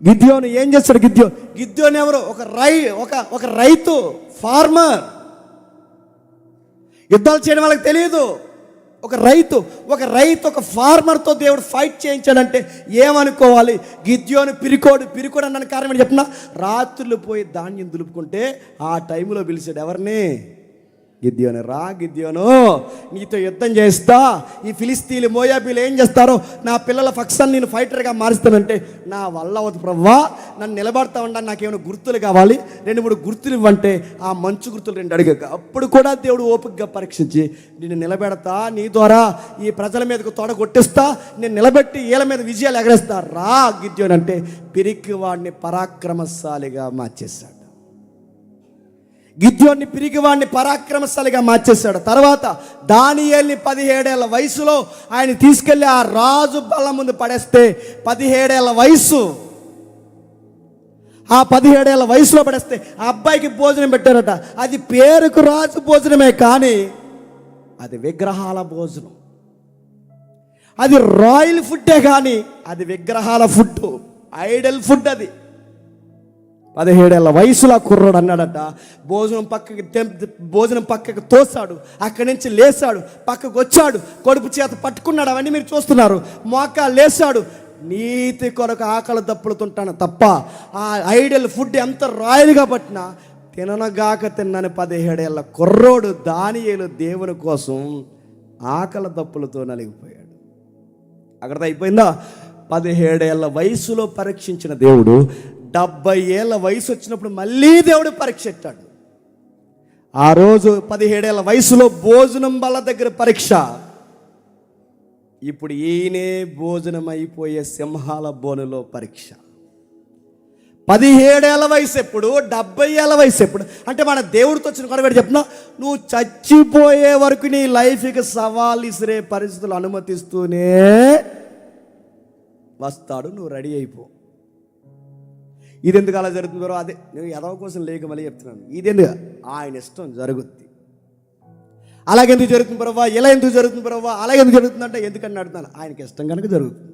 గిద్యోను ఏం చేస్తాడు? గిద్యోను ఎవరు? ఒక రైతు, ఫార్మర్. యుద్ధాలు చేయడం వాళ్ళకి తెలియదు. ఒక రైతు ఒక ఫార్మర్తో దేవుడు ఫైట్ చేయించాడంటే ఏమనుకోవాలి? గిద్యోను పిరికోడు అన్న కారణం ఏంటి చెప్పిన? రాత్రులు పోయి ధాన్యం దులుపుకుంటే ఆ టైంలో పిలిచాడు ఎవరిని? గిద్యోను. రా గిద్యోను, నీతో యుద్ధం చేస్తా. ఈ ఫిలిస్తీన్లు, మోయాబీలు ఏం చేస్తారో, నా పిల్లల పక్షాన్ని నేను ఫైటర్గా మారుస్తానంటే నా వల్ల అవదు ప్రభువా, నన్ను నిలబడతా ఉండాలి, నాకేమైనా గుర్తులు కావాలి, 2-3 గుర్తులు ఇవ్వంటే ఆ మంచు గుర్తులు 2 అడిగాక అప్పుడు కూడా దేవుడు ఓపికగా పరీక్షించి నిన్ను నిలబెడతా, నీ ద్వారా ఈ ప్రజల మీదకు తోడ కొట్టిస్తా, నేను నిలబెట్టి వీళ్ళ మీద విజయాలు ఎగరేస్తా, రా గిద్యోను అంటే పిరికి వాడిని పరాక్రమశాలిగా మార్చేశాడు. గిద్యోన్ని పిరికివాడిని పరాక్రమశాలిగా మార్చేశాడు. తర్వాత దానియేలుని 17 ఏళ్ల వయసులో ఆయన తీసుకెళ్లి ఆ రాజు బల్ల ముందు పడేస్తే 17 ఏళ్ల వయసు, ఆ 17 ఏళ్ల వయసులో పడేస్తే ఆ అబ్బాయికి భోజనం పెట్టారట. అది పేరుకు రాజు భోజనమే కానీ అది విగ్రహాల భోజనం. అది రాయల్ ఫుడ్డే కానీ అది విగ్రహాల ఫుడ్, ఐడల్ ఫుడ్. అది 17 ఏళ్ల వయసులో కుర్రోడు అన్నాడట, భోజనం పక్కకి తోసాడు, అక్కడి నుంచి లేచాడు, పక్కకు వచ్చాడు, కొడుపు చేత పట్టుకున్నాడు, అవన్నీ మీరు చూస్తున్నారు. మోకాలు లేచాడు, నీతి కొరకు ఆకలి దప్పులుతుంటాను తప్ప ఆ ఐడల్ ఫుడ్ ఎంత రాయలుగా పట్టినా తిననగాక తిన్నాను 17 ఏళ్ల కుర్రోడు దానియేలు దేవుని కోసం ఆకలి దప్పులతో నలిగిపోయాడు. అక్కడితో అయిపోయిందా? 17 ఏళ్ల వయసులో పరీక్షించిన దేవుడు 70 ఏళ్ల వయసు వచ్చినప్పుడు మళ్ళీ దేవుడు పరీక్ష పెట్టాడు. ఆ రోజు 17 ఏళ్ల వయసులో భోజనం బల్ల దగ్గర పరీక్ష. ఇప్పుడు ఈయనే భోజనం అయిపోయే సింహాల బోనులో పరీక్ష. 17 ఏళ్ల వయసు ఎప్పుడు, 70 ఏళ్ల వయసు ఎప్పుడు? అంటే మన దేవుడితో వచ్చిన కొరవేడు చెప్తున్నా, నువ్వు చచ్చిపోయే వరకు నీ లైఫ్కి సవాల్ ఇసిరే పరిస్థితులు అనుమతిస్తూనే వస్తాడు. నువ్వు రెడీ అయిపో. ఇది ఎందుకు అలా జరుగుతుందో అదే నేను ఎదవ కోసం లేక మళ్ళీ చెప్తున్నాను. ఇదెందుకు? ఆయన ఇష్టం జరుగుద్ది. అలాగెందుకు జరుగుతుంది బ్రవ్వా, ఇలా ఎందుకు జరుగుతుంది బ్రవ్వా, అలాగెందుకు జరుగుతుందంటే ఎందుకని అడుగుతున్నాను, ఆయనకి ఇష్టం కనుక జరుగుతుంది.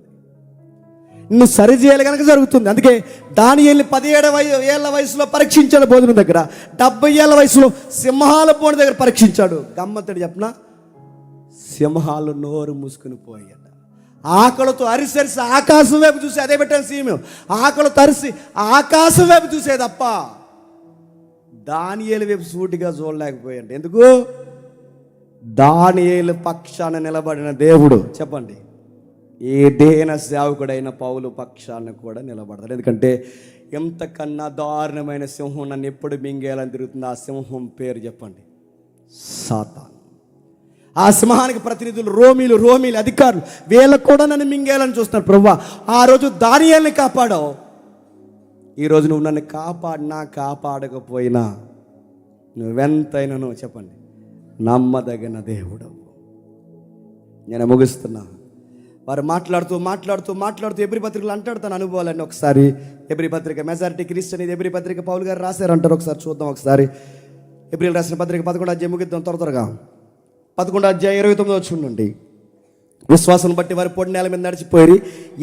నిన్ను సరి చేయాలి కనుక జరుగుతుంది. అందుకే దానియేలుని 17 ఏళ్ల వయసులో పరీక్షించాడు భోజనం దగ్గర, 70 ఏళ్ల వయసులో సింహాల బోను దగ్గర పరీక్షించాడు. గమ్మత్తడి చెప్పిన, సింహాలు నోరు మూసుకుని పోయాడు. ఆకలితో అరిసరిసి ఆకాశం వైపు చూసి, అదే పెట్టాను సీఎం, ఆకలితో అరిసి ఆకాశం వైపు చూసే తప్ప దానియేలు వైపు సూటిగా చూడలేకపోయాడు. ఎందుకు? దానియేలు పక్షాన నిలబడిన దేవుడు, చెప్పండి, ఏ దేన సేవకుడైన పౌలు పక్షాన కూడా నిలబడతాడు. ఎందుకంటే ఎంతకన్నా దారుణమైన సింహం నన్ను ఎప్పుడు మింగేయాలని తిరుగుతుంది. ఆ సింహం పేరు చెప్పండి, సాతాను. ఆ సింహానికి ప్రతినిధులు రోమీలు అధికారులు, వీళ్ళకు కూడా నన్ను మింగేయాలని చూస్తున్నారు. ప్రభువా, ఆ రోజు దానియేలుని కాపాడావు, ఈరోజు నువ్వు నన్ను కాపాడకపోయినా నువ్వెంతైనా నువ్వు చెప్పండి నమ్మదగిన దేవుడవు. నేను ముగిస్తున్నా. వారు మాట్లాడుతూ ఎబ్రీ పత్రికలు అంటాడు తన అనుభవాలన్నీ. ఒకసారి ఎబ్రీ పత్రిక, మెజారిటీ క్రిస్టియన్ ఇది ఎబ్రీ పత్రిక పౌలు గారు రాశారు అంటారు. ఒకసారి చూద్దాం. ఒకసారి ఎబ్రీలు రాసిన పత్రిక 11వ అధ్యాయం ముగిద్దాం త్వరగా. 11వ అధ్యాయం 29వ వచనం నుండి, విశ్వాసం బట్టి వారు పొడి నేల మీద నడిచిపోయి,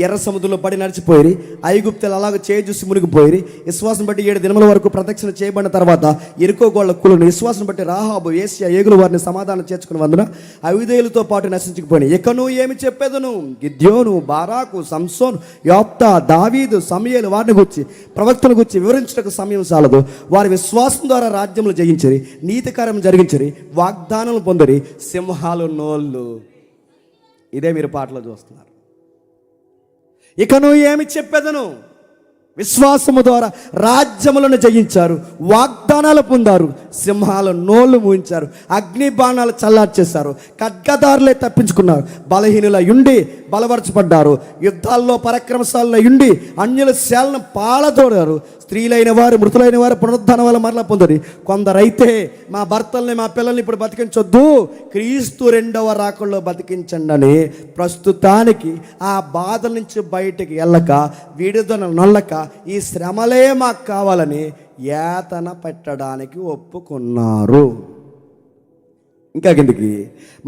ఎర్ర సముద్రంలో పడి నడిచిపోయి, ఐగుప్తులు అలాగ చేయి చూసి మునిగిపోయి, విశ్వాసం బట్టి 7 దినముల వరకు ప్రదక్షిణ చేయబడిన తర్వాత ఎరుకో గోళ్ళ కూలను, విశ్వాసం బట్టి రాహాబు, ఏసియా, ఏగులు వారిని సమాధానం చేర్చుకుని వందున అవిధేయులతో పాటు నశించుకుపోయినాయి. ఇకను ఏమి చెప్పేదను? గిద్యోను, బారాకు, సంసోను, యోప్తా, దావీదు, సమూయేలు వారిని గురించి, ప్రవక్తను గురించి వివరించడానికి సమయం చాలదు. వారి విశ్వాసం ద్వారా రాజ్యములు జయించిరి, నీతి కార్యం జరిగించిరి, వాగ్దానాలు పొందిరి, సింహాలు నోళ్ళు. ఇదే మీరు పాటలో చూస్తున్నారు. ఇక నువ్వు ఏమి చెప్పేదను? విశ్వాసము ద్వారా రాజ్యములను జయించారు, వాగ్దానాలు పొందారు, సింహాల నోళ్ళు మూయించారు, అగ్ని బాణాలు చల్లార్చేశారు, ఖడ్గదారులే తప్పించుకున్నారు, బలహీనుల యుండి బలపరచబడ్డారు, యుద్ధాల్లో పరాక్రమశాలుల యుండి అన్యుల శాలను పాలదోడారు, స్త్రీలైన వారు మృతులైన వారు పునరుద్ధానం వల్ల మరలా పొందరు. కొందరైతే మా భర్తల్ని మా పిల్లల్ని ఇప్పుడు బతికించొద్దు, క్రీస్తు 2వ రాకల్లో బతికించండి అని ప్రస్తుతానికి ఆ బాధల నుంచి బయటికి వెళ్ళక, విడుదల నొల్లక, ఈ శ్రమలే మాకు కావాలని యాతన పెట్టడానికి ఒప్పుకున్నారు. ఇంకా కిందికి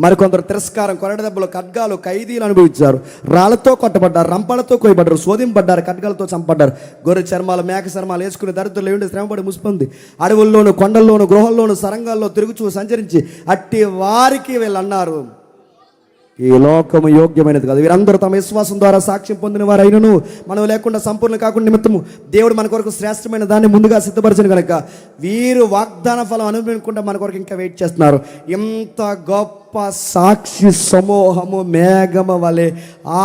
మరికొందరు తిరస్కారం, కొరడ దెబ్బలు, ఖడ్గాలు, ఖైదీలు అనుభవించారు. రాళ్లతో కొట్టబడ్డారు, రంపాలతో కోయబడ్డారు, శోధింపబడ్డారు, ఖడ్గాలతో చంపబడ్డారు. గొర్రె చర్మాలు, మేక చర్మాలు వేసుకుని దరిద్రులు ఉండి శ్రమపడి ముసుపొంది అడవుల్లోను, కొండల్లోను, గృహల్లోను, సరంగాల్లో తిరుగుచూ సంచరించి అట్టి వారికి వీళ్ళు అన్నారు, ఈ లోకము యోగ్యమైనది కాదు. వీరందరూ తమ విశ్వాసం ద్వారా సాక్ష్యం పొందిన వారు అయినను మనం లేకుండా సంపూర్ణ కాకుండా నిమిత్తము దేవుడు మన కొరకు శ్రేష్టమైన దాన్ని ముందుగా సిద్ధపరిచిన కనుక వీరు వాగ్దాన ఫలం అనుభవించకుండా మన కొరకు ఇంకా వెయిట్ చేస్తున్నారు. ఇంత గొప్ప సాక్షి సమూహము మేఘము వలె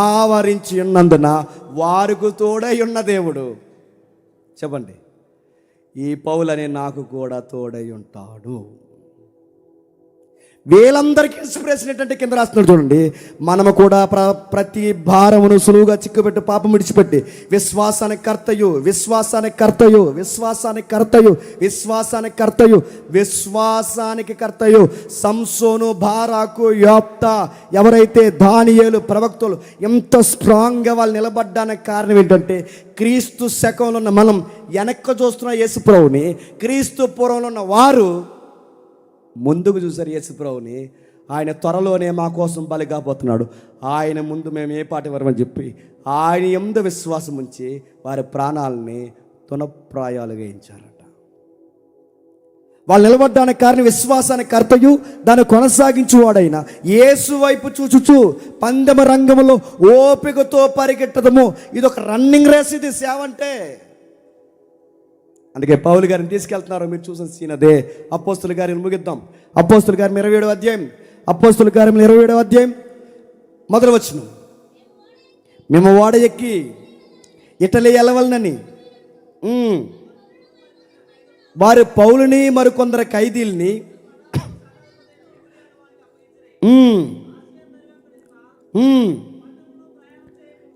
ఆవరించి ఉన్నందున వారికి తోడై ఉన్న దేవుడు, చెప్పండి, ఈ పౌలనే నాకు కూడా తోడై ఉంటాడు. వీళ్ళందరికీ ఇన్స్పిరేషన్ ఏంటంటే కింద రాస్తున్నాడు చూడండి, మనము కూడా ప్రతి భారమును సులువుగా చిక్కుపెట్టి పాపం విడిచిపెట్టి విశ్వాసానికి కర్తయు విశ్వాసానికి కర్తయు విశ్వాసానికి కర్తయు విశ్వాసానికి కర్తయు విశ్వాసానికి కర్తయు సంసోను, బారాకు, యోప్తా, ఎవరైతే దానియేలు, ప్రవక్తలు ఎంత స్ట్రాంగ్గా వాళ్ళు నిలబడ్డానికి కారణం ఏంటంటే క్రీస్తు శకంలో ఉన్న మనం వెనక్కి చూస్తున్న యేసుప్రభుని, క్రీస్తు పూర్వంలో ఉన్న వారు ముందుకు చూశారు యేసుప్రభుని. ఆయన త్వరలోనే మా కోసం బలి కాబోతున్నాడు, ఆయన ముందు మేము ఏ పాటి వరమని చెప్పి ఆయన యందు విశ్వాసం ఉంచి వారి ప్రాణాలని తునప్రాయాలుగా ఇచ్చారట. వాళ్ళు నిలబడ్డానికి కారణం విశ్వాసానికి కర్తయు దాన్ని కొనసాగించువాడైన యేసు వైపు చూచుచు పందెమ రంగంలో ఓపికతో పరిగెట్టడము. ఇది ఒక రన్నింగ్ రేస్, ఇది సేవ అంటే. అందుకే పౌలు గారిని తీసుకెళ్తున్నారు, మీరు చూసిన సీన్ అదే. అపోస్తుల గారిని ముగిద్దాం. అపోస్తుల గారి 27వ అధ్యాయం, అపోస్తుల గారి 27వ అధ్యాయం మొదలు వచ్చును. మేము ఓడ ఎక్కి ఇటలీ వెళ్ళవలనని వారు పౌలుని మరికొందరు ఖైదీల్ని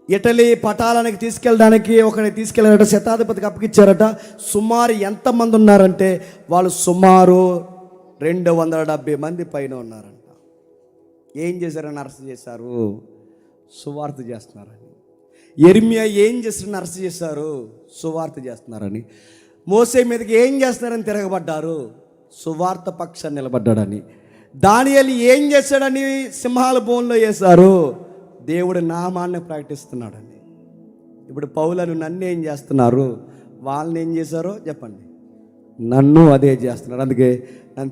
ఇటలీ పటాలానికి తీసుకెళ్ళడానికి ఒకరిని తీసుకెళ్ళారట, శతాధిపతికి అప్పగిచ్చారట. సుమారు ఎంతమంది ఉన్నారంటే వాళ్ళు సుమారు 270 మంది పైన ఉన్నారంట. ఏం చేశారని అరెస్ట్ చేశారు? సువార్త చేస్తున్నారని. యెర్మియా ఏం చేస్తారని అరెస్ట్ చేశారు? సువార్త చేస్తున్నారని. మోసే మీదకి ఏం చేస్తున్నారని తిరగబడ్డారు? సువార్త పక్షాన్ని నిలబడ్డాడని. దానియేలు ఏం చేశాడని సింహాల బోన్లో వేశారు? దేవుడి నామాన్ని ప్రకటిస్తున్నాడని. ఇప్పుడు పౌలను నన్ను ఏం చేస్తున్నారు? వాళ్ళని ఏం చేశారో చెప్పండి, నన్ను అదే చేస్తున్నారు. అందుకే నన్ను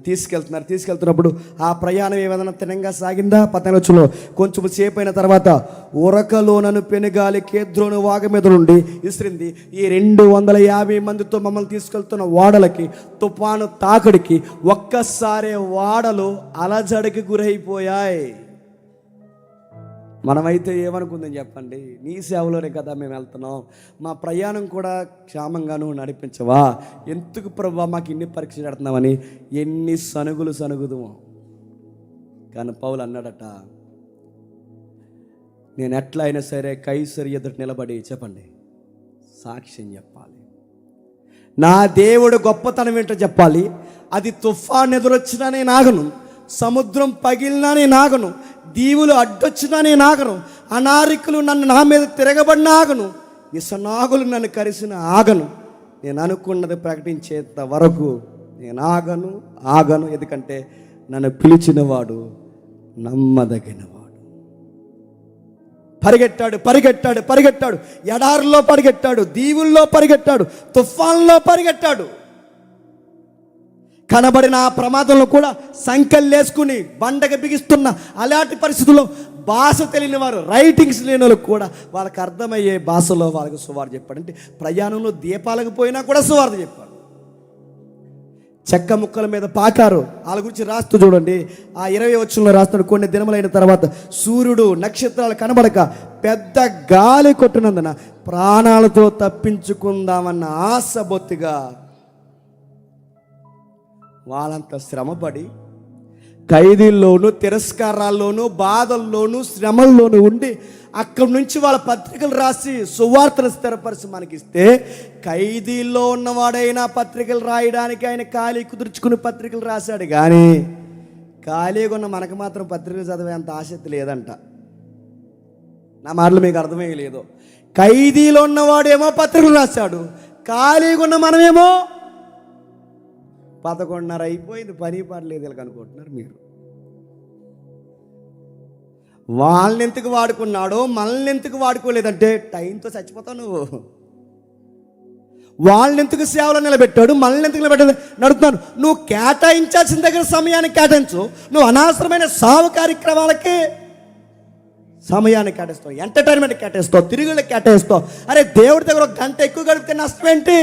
తీసుకెళ్తున్నప్పుడు ఆ ప్రయాణం ఏమైనా తినంగా సాగిందా? 14లో కొంచెం సేపు అయిన తర్వాత ఉరకలో నన్ను పెనుగాలి కేద్రోను వాగ మీద నుండి విసిరింది. ఈ 250 మందితో మమ్మల్ని తీసుకెళ్తున్న ఓడలకి తుఫాను తాకిడికి ఒక్కసారి ఓడలు అలజడికి గురైపోయాయి. మనమైతే ఏమనుకుందని చెప్పండి, నీ సేవలోనే కదా మేము వెళ్తున్నాం, మా ప్రయాణం కూడా క్షేమంగాను నడిపించవా, ఎందుకు ప్రభువా మాకు ఇన్ని పరీక్ష పెడుతున్నామని ఎన్ని సనుగుదుమో. కానీ పౌలు అన్నాడట, నేను ఎట్లా అయినా సరే కైసరు ఎదుట నిలబడి చెప్పండి సాక్ష్యం చెప్పాలి, నా దేవుడు గొప్పతనం ఏంటో చెప్పాలి. అది తుఫాన్ ఎదురొచ్చినా నేను ఆగను, సముద్రం పగిలినా నేను ఆగను, దీవులు అడ్డొచ్చినా నేను ఆగను, అనారికులు నన్ను నా మీద తిరగబడిన ఆగను, విసనాగులు నన్ను కరిసిన ఆగను. నేను అనుకున్నది ప్రకటించేంత వరకు నేను ఆగను. ఎందుకంటే నన్ను పిలిచినవాడు నమ్మదగినవాడు. పరిగెట్టాడు, ఎడారిలో పరిగెట్టాడు, దీవుల్లో పరిగెట్టాడు, తుఫాన్లో పరిగెట్టాడు. కనబడిన ఆ ప్రమాదంలో కూడా సంకల్లేసుకుని బండగా బిగిస్తున్న అలాంటి పరిస్థితుల్లో భాష తెలియని వారు, రైటింగ్స్ లేని వాళ్ళకు కూడా వాళ్ళకి అర్థమయ్యే భాషలో వాళ్ళకి సువార్త చెప్పాడు. అంటే ప్రయాణంలో దీపాలకు పోయినా కూడా సువార్త చెప్పాడు. చెక్క ముక్కల మీద పాకారు, వాళ్ళ గురించి రాస్తూ చూడండి. ఆ 20 వచనంలో రాస్తాడు, కొన్ని దినములైన తర్వాత సూర్యుడు నక్షత్రాలు కనబడక పెద్ద గాలి కొట్టినందున ప్రాణాలతో తప్పించుకుందామన్న ఆశ బొత్తిగా వాళ్ళంతా శ్రమపడి ఖైదీల్లోనూ తిరస్కారాల్లోనూ బాధల్లోనూ శ్రమల్లోనూ ఉండి అక్కడి నుంచి వాళ్ళ పత్రికలు రాసి సువార్తను స్థిరపరిచి మనకిస్తే, ఖైదీల్లో ఉన్నవాడైనా పత్రికలు రాయడానికి ఆయన ఖాళీ కుదుర్చుకుని పత్రికలు రాశాడు. కానీ ఖాళీగా ఉన్న మనకు మాత్రం పత్రికలు చదివేంత ఆసక్తి లేదంట. నా మాటలు మీకు అర్థమయ్యలేదు. ఖైదీలో ఉన్నవాడేమో పత్రికలు రాశాడు, ఖాళీగా ఉన్న మనమేమో 11:30 అయిపోయింది, పని పడలేదు వీళ్ళకి అనుకుంటున్నారు మీరు. వాళ్ళని ఎందుకు వాడుకున్నాడో మనల్ని ఎందుకు వాడుకోలేదంటే టైంతో చచ్చిపోతావు నువ్వు. వాళ్ళని ఎందుకు సేవలో నిలబెట్టాడు, మనల్ని ఎందుకు నిలబెట్టాడు నడుతున్నాను. నువ్వు కేటాయించాల్సిన దగ్గర సమయానికి కేటాయించు. నువ్వు అనవసరమైన సాగు కార్యక్రమాలకి సమయాన్ని కేటాయిస్తావు, ఎంటర్టైన్మెంట్ కేటాయిస్తావు, తిరుగుళ్ళకి కేటాయిస్తావు. అరే దేవుడి దగ్గర ఒక గంట ఎక్కువ గడిపితే నష్టం ఏంటి?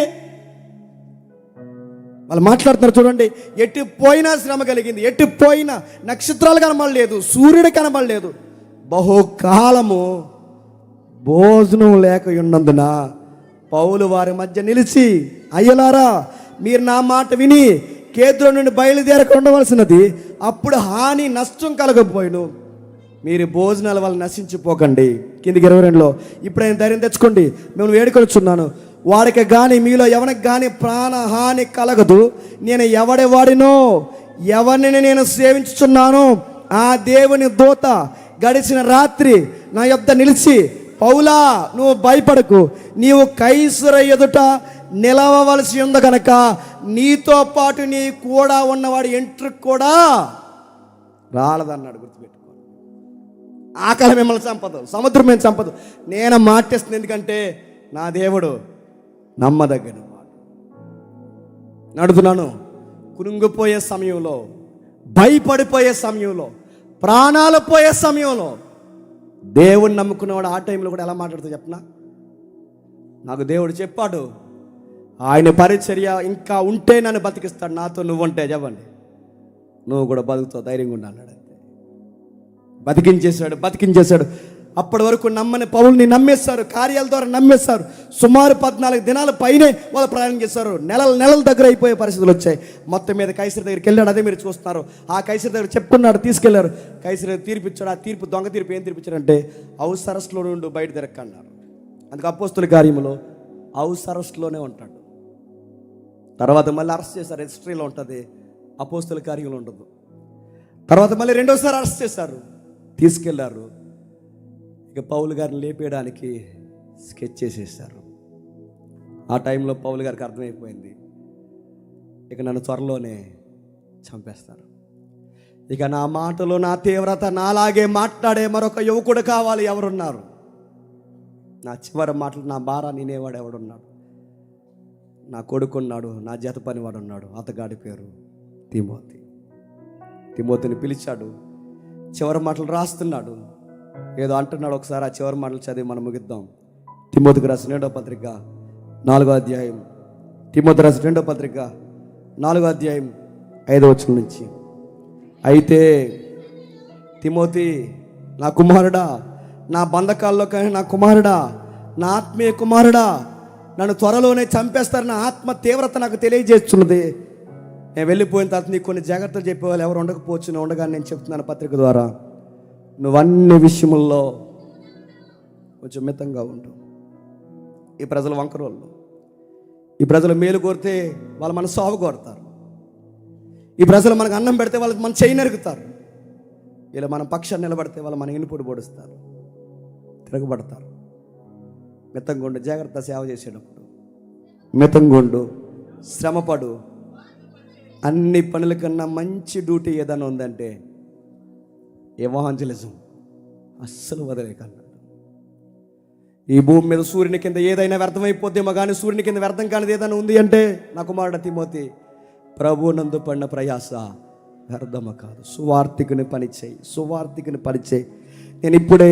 వాళ్ళు మాట్లాడుతున్నారు చూడండి. ఎటు పోయినా శ్రమ కలిగింది, ఎటు పోయినా నక్షత్రాలు కనబడలేదు, సూర్యుడు కనబడలేదు, బహుకాలము భోజనం లేక ఉన్నందున పౌలు వారి మధ్య నిలిచి, అయ్యలారా మీరు నా మాట విని కేద్రోను నుండి బయలుదేరక ఉండవలసినది, అప్పుడు హాని నష్టం కలగకపోయిను. మీరు భోజనాల వల్ల నశించిపోకండి. కిందికి 22లో ఇప్పుడైనా ధైర్యం తెచ్చుకోండి, మేము వేడుకొనిచున్నాను, వాడికి కానీ మీలో ఎవరికి కానీ ప్రాణహాని కలగదు. నేను ఎవడెవాడినో ఎవరిని నేను సేవించుచున్నాను ఆ దేవుని దూత గడిచిన రాత్రి నా యొద్ద నిలిచి, పౌలా నువ్వు భయపడకు, నీవు కైసరు ఎదుట నిలవవలసి ఉంది కనుక నీతో పాటు నీ కూడా ఉన్నవాడి ఎంట్రుకు కూడా రాలదన్నాడు. గుర్తుపెట్టుకో. ఆకలి మిమ్మల్ని చంపదు, సముద్రం మేము చంపదు. నేను మాటిస్తుంది, ఎందుకంటే నా దేవుడు నమ్మదగిన వాడు. నడుతున్నాను. కురుంగిపోయే సమయంలో, భయపడిపోయే సమయంలో, ప్రాణాలు పోయే సమయంలో దేవుడిని నమ్ముకున్నవాడు ఆ టైంలో కూడా ఎలా మాట్లాడుతూ చెప్పనా? నాకు దేవుడు చెప్పాడు, ఆయన పరిచర్య ఇంకా ఉంటే నన్ను బతికిస్తాడు, నాతో నువ్వు ఉంటే చెప్పండి నువ్వు కూడా బతుకుతావు, ధైర్యంగా ఉండాలి. బతికించేశాడు. అప్పటి వరకు నమ్మని పౌలుని నమ్మేశారు, కార్యాల ద్వారా నమ్మేశారు. సుమారు 14 దినాల పైనే వాళ్ళు ప్రయాణం చేశారు. నెలల దగ్గర అయిపోయే పరిస్థితులు వచ్చాయి. మొత్తం మీద కైసర్ దగ్గరికి వెళ్ళాడు. అదే మీరు చూస్తున్నారు. ఆ కైసర్ దగ్గర చెప్పుకున్నాడు, తీసుకెళ్లారు. కైసర్ తీర్పిచ్చాడు. ఆ తీర్పు దొంగ తీర్పు. ఏం తీర్పిచ్చాడంటే హౌస్ అరెస్ట్లో నుండి బయట తిరక్కన్నారు. అందుకే అపోస్తుల కార్యములో హౌస్ అరెస్ట్లోనే ఉంటాడు. తర్వాత మళ్ళీ అరెస్ట్ చేశారు, హిస్టరీలో ఉంటుంది, అపోస్తుల కార్యంలో ఉండదు. తర్వాత మళ్ళీ రెండోసారి అరెస్ట్ చేశారు, తీసుకెళ్లారు. ఇక పౌలు గారిని లేపేయడానికి స్కెచ్ చేసేసారు. ఆ టైంలో పౌలు గారికి అర్థమైపోయింది, ఇక నన్ను త్వరలోనే చంపేస్తారు. ఇక నా మాటలో నా తీవ్రత, నాలాగే మాట్లాడే మరొక యువకుడు కావాలి. ఎవరున్నారు? నా చివరి మాటలు, నా భారాన్ని వినేవాడు ఎవడున్నాడు? నా కొడుకున్నాడు, నా జత పనివాడు ఉన్నాడు. అతగాడి పేరు తిమోతి. తిమోతిని పిలిచాడు, చివరి మాటలు రాస్తున్నాడు. ఏదో అంటున్నాడు. ఒకసారి ఆ చివరి మాటలు చదివి మనం ముగిద్దాం. తిమోతికి రాసిన 2వ పత్రిక 4వ అధ్యాయం. తిమోతి రాసిన 2వ పత్రిక 4వ అధ్యాయం 5వ వచనం నుంచి. అయితే తిమోతి నా కుమారుడా, నా బంధకాల్లో కానీ నా కుమారుడా, నా ఆత్మీయ కుమారుడా, నన్ను త్వరలోనే చంపేస్తారు. నా ఆత్మ తీవ్రత నాకు తెలియజేస్తున్నది. నేను వెళ్ళిపోయిన తర్వాత నీకు కొన్ని జాగ్రత్తలు చెప్పేవాళ్ళు ఎవరు ఉండకపోవచ్చు, నేను ఉండగానే నేను చెప్తున్నాను పత్రిక ద్వారా. నువ్వు అన్ని విషయముల్లో కొంచెం మితంగా ఉండు. ఈ ప్రజలు వంకరోళ్ళు. ఈ ప్రజలు మేలు కోరితే వాళ్ళు మన సాగు కోరుతారు. ఈ ప్రజలు మనకు అన్నం పెడితే వాళ్ళు మన చేయి నరుకుతారు. ఇలా మన పక్షాన్ని నిలబడితే వాళ్ళు మన ఇనుపుడు పొడుస్తారు, తిరగబడతారు. మితంగా ఉండు. జాగ్రత్త. సేవ చేసేటప్పుడు మితంగా ఉండు, శ్రమపడు. అన్ని పనుల కన్నా మంచి డ్యూటీ ఏదైనా ఉందంటే ఎవాంజలిజం. అస్సలు వదిలేకన్నాడు. ఈ భూమి మీద సూర్యుని కింద ఏదైనా వ్యర్థమైపోద్దేమో కానీ సూర్యుని కింద వ్యర్థం కానిది ఏదైనా ఉంది అంటే నా కుమారుడు తిమోతి, ప్రభు నందు పడిన ప్రయాస వ్యర్థమ కాదు. సువార్తికుని పనిచేయి. నేను ఇప్పుడే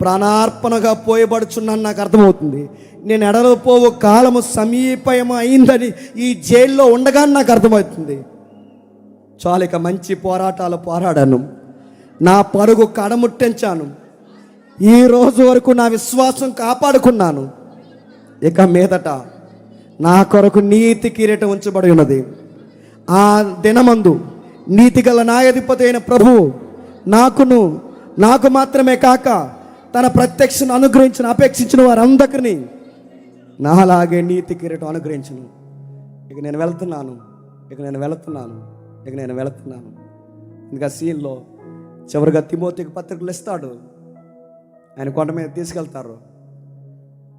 ప్రాణార్పణగా పోయబడుచున్నాను, నాకు అర్థమవుతుంది. నేను ఎడలపోవు కాలము సమీపము అయిందని ఈ జైల్లో ఉండగానే నాకు అర్థమవుతుంది. చాలు, ఇక మంచి పోరాటాలు పోరాడాను, నా పరుగు కడముట్టించాను, ఈ రోజు వరకు నా విశ్వాసం కాపాడుకున్నాను. ఇక మీదట నా కొరకు నీతి కిరీటం ఉంచబడి ఉన్నది. ఆ దినమందు నీతిగల న్యాయాధిపతి అయిన ప్రభువు నాకు మాత్రమే కాక తన ప్రత్యక్షను అపేక్షించిన వారందరినీ నాలాగే నీతి కిరీటం అనుగ్రహించును. ఇక నేను వెళుతున్నాను. ఇంకా సీన్లో చివరిగా తిమోతికి పత్రికలు ఇస్తాడు. ఆయన కొండ మీద తీసుకెళ్తారు.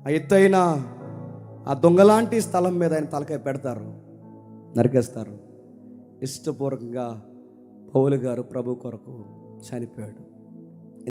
ఆ ఎత్తైన ఆ దొంగలాంటి స్థలం మీద ఆయన తలకాయ పెడతారు, నరికేస్తారు. ఇష్టపూర్వకంగా పౌలు గారు ప్రభు కొరకు చనిపోయాడు.